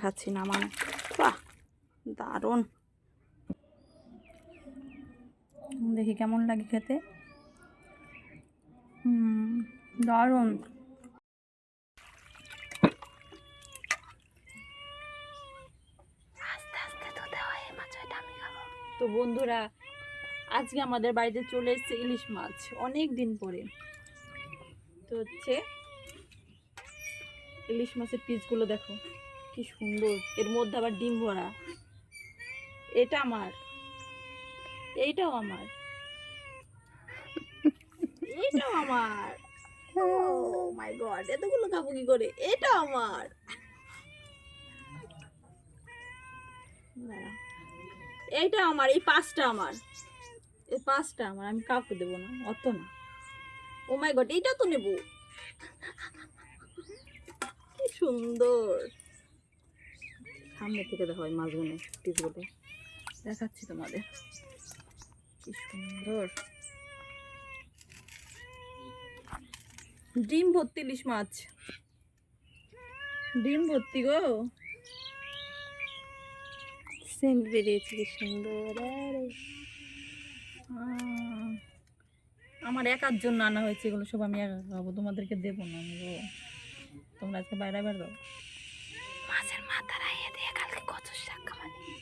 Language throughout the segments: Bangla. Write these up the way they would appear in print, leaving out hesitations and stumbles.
দেখাচ্ছি নামানো। বাহ দারুণ, দেখি কেমন লাগে খেতে। দারুণ। তো বন্ধুরা, আজকে আমাদের বাড়িতে চলে এসেছে ইলিশ মাছ অনেক দিন পরে। তো হচ্ছে ইলিশ মাছের পিসগুলো দেখো কি সুন্দর, এর মধ্যে আবার ডিম ভরা। এটা আমার, এইটাও আমার, এইটাও আমার। ও মাই গড, এতগুলো খাবো কি করে? এটা আমার, এইটা আমার, এই পাঁচটা আমার, এই পাঁচটা আমার, আমি কাউকে দেবো না, অত না। ও মাই গড, এইটা তো নেবো। কি সুন্দর, সামনে থেকে দেখো মাছগুলো, পিসগুলো দেখাচ্ছি তোমাদের, কি সুন্দর। ডিম ভর্তি ইলিশ মাছ, ডিম ভর্তি গো, সেন্ট বেরিয়েছে কি সুন্দর। আমার একার জন্য আনা হয়েছে এগুলো, সব আমি একা খাবো, তোমাদেরকে দেবো না আমি গো। তোমরা আজকে বাইরে বাইরে দাও। মাছের মাথা রাইয়ে দিয়ে কালকে কচুর শাক খাওয়ানি,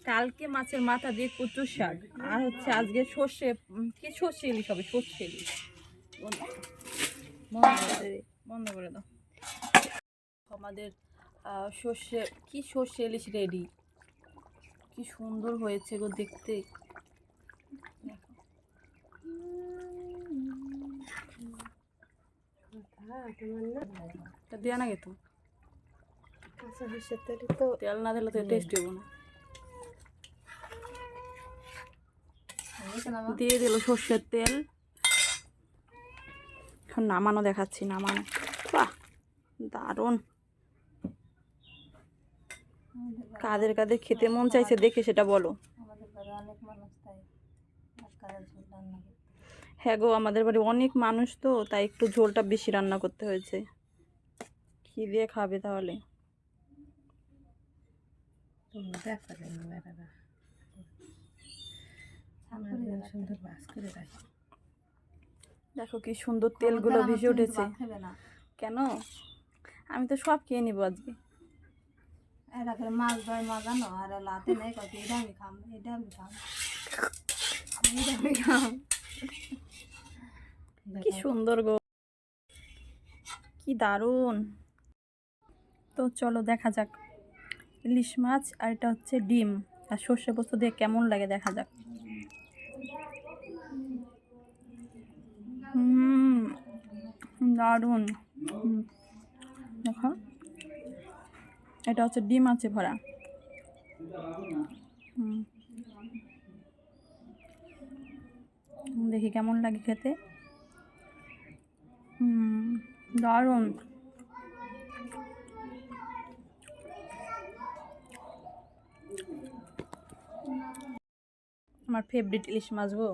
কালকে মাছের মাথা দিয়ে কচুর শাক, আর হচ্ছে আজকে সর্ষে, কি সর্ষে ইলিশ হবে, সর্ষে ইলিশ। বন্ধ করে দাও। আমাদের সর্ষে, কি সর্ষে ইলিশ রেডি। কি সুন্দর হয়েছে গো দেখতে। দেয়া না গেতো, তেল না দিলে তো টেস্ট হইব না। দিয়ে দিল সর্ষের তেল, এখন নামানো দেখাচ্ছি, নামানো। বাহ দারুণ। কাদের কাদের খেতে মন চাইছে দেখে সেটা বলো। হ্যাঁ গো, আমাদের বাড়ি অনেক মানুষ তো, তাই একটু ঝোলটা বেশি রান্না করতে হয়েছে। কি দিয়ে খাবে তাহলে? দেখো কি সুন্দর তেলগুলো ভেসে উঠেছে। কেন? আমি তো সব খেয়ে নিবো আজকে। মাছ ধর মাজানো আর লাতে নেই কত, এটা আমি খাম, এটা আমি খাম, এটা আমি খাম। কি সুন্দর গো, কি দারুণ। তো চলো দেখা যাক ইলিশ মাছ, আর এটা হচ্ছে ডিম আর সর্ষে পোস্ত দিয়ে কেমন লাগে দেখা যাক। দারুণ। দেখো এটা হচ্ছে ডিম আছে ভরা। দেখি কেমন লাগে খেতে। দারুণ। আমার ফেভারিট ইলিশ মাছ গো।